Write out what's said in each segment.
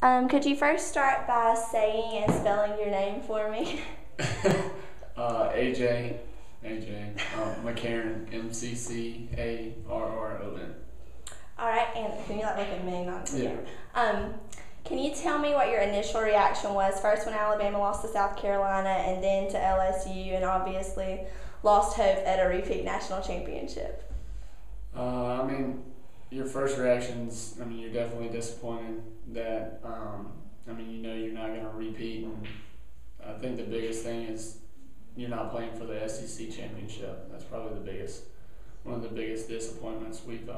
Could you first start by saying and spelling your name for me? AJ, McCarron, McCarron. All right, and can you look at me, not Yeah. Can you tell me what your initial reaction was first when Alabama lost to South Carolina and then to LSU and obviously lost hope at a repeat national championship? Your first reactions, you're definitely disappointed that, you're not going to repeat. And I think the biggest thing is you're not playing for the SEC championship. That's probably one of the biggest disappointments we've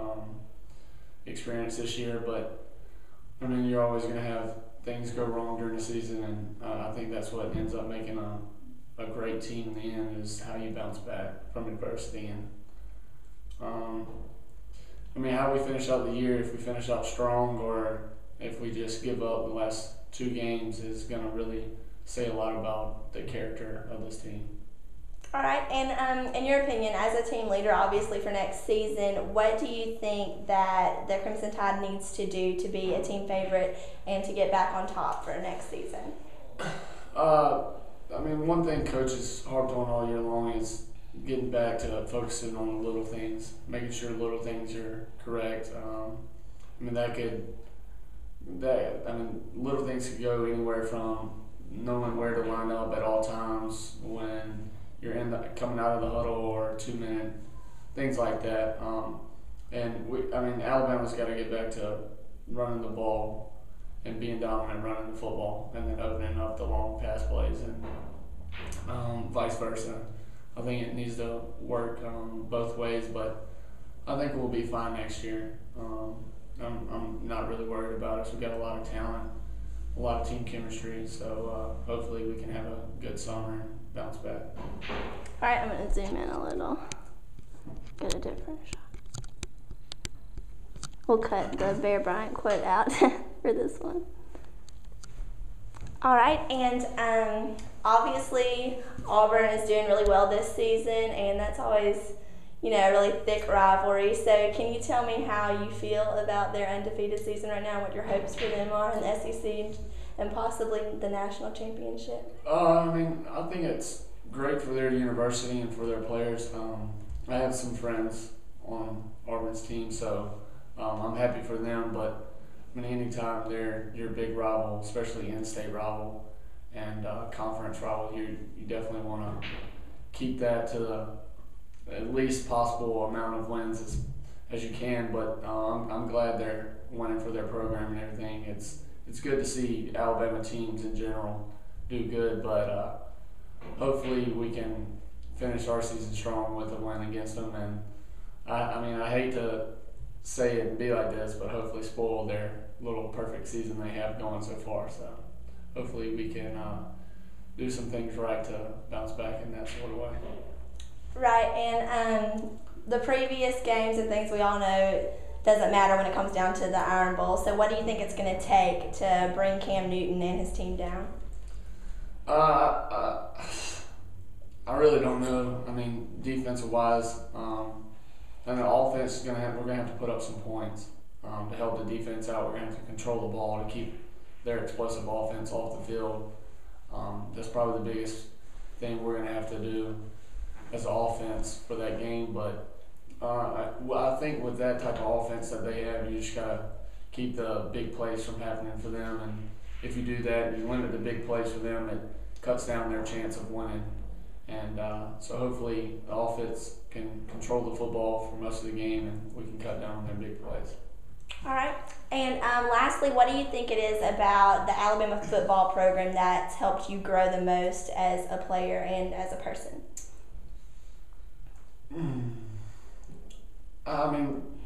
experienced this year. But, you're always going to have things go wrong during the season, and I think that's what ends up making a great team in the end is how you bounce back from adversity. And how we finish out the year, if we finish out strong or if we just give up the last two games is going to really say a lot about the character of this team. All right, and in your opinion, as a team leader, obviously for next season, what do you think that the Crimson Tide needs to do to be a team favorite and to get back on top for next season? One thing coaches harped on all year long is getting back to focusing on the little things, making sure little things are correct. Little things could go anywhere from knowing where to line up at all times when you're coming out of the huddle or 2 minute, things like that. Alabama's got to get back to running the ball and being dominant, running the football, and then opening up the long pass plays and vice versa. I think it needs to work both ways, but I think we'll be fine next year. I'm not really worried about us. We've got a lot of talent, a lot of team chemistry, so hopefully we can have a good summer and bounce back. All right, I'm going to zoom in a little, get a different shot. We'll cut the Bear Bryant quote out for this one. All right, and obviously Auburn is doing really well this season, and that's always, a really thick rivalry. So can you tell me how you feel about their undefeated season right now, what your hopes for them are in the SEC and possibly the national championship? I think it's great for their university and for their players. I have some friends on Auburn's team, so I'm happy for them, but anytime they're your big rival, especially in-state rival and conference rival, you definitely want to keep that to the at least possible amount of wins as you can. But I'm glad they're winning for their program and everything. It's good to see Alabama teams in general do good, but hopefully we can finish our season strong with a win against them. And I hate to say it and be like this, but hopefully spoil their little perfect season they have going so far. So hopefully we can do some things right to bounce back in that sort of way. Right, and the previous games and things we all know it doesn't matter when it comes down to the Iron Bowl. So what do you think it's going to take to bring Cam Newton and his team down? I really don't know. Defensive wise, and the offense we're gonna have to put up some points to help the defense out. We're gonna have to control the ball to keep their explosive offense off the field. That's probably the biggest thing we're gonna have to do as an offense for that game. But I think with that type of offense that they have, you just gotta keep the big plays from happening for them. And if you do that, you limit the big plays for them, it cuts down their chance of winning. And so hopefully the offense can control the football for most of the game and we can cut down on their big plays. All right. And lastly, what do you think it is about the Alabama football program that's helped you grow the most as a player and as a person?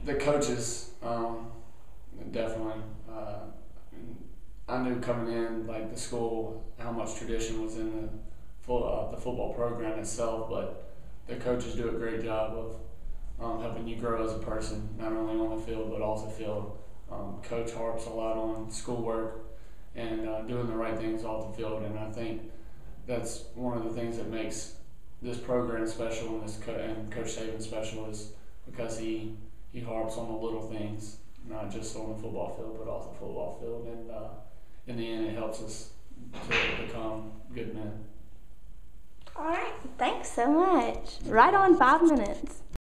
The coaches, definitely. I knew coming in, like the school, how much tradition was in the football program itself, but the coaches do a great job of helping you grow as a person, not only on the field but off the field. Coach harps a lot on schoolwork and doing the right things off the field, and I think that's one of the things that makes this program special and Coach Saban special is because he harps on the little things, not just on the football field but off the football field, and in the end, it helps us to become good men. All right. Thanks so much. Right on 5 minutes.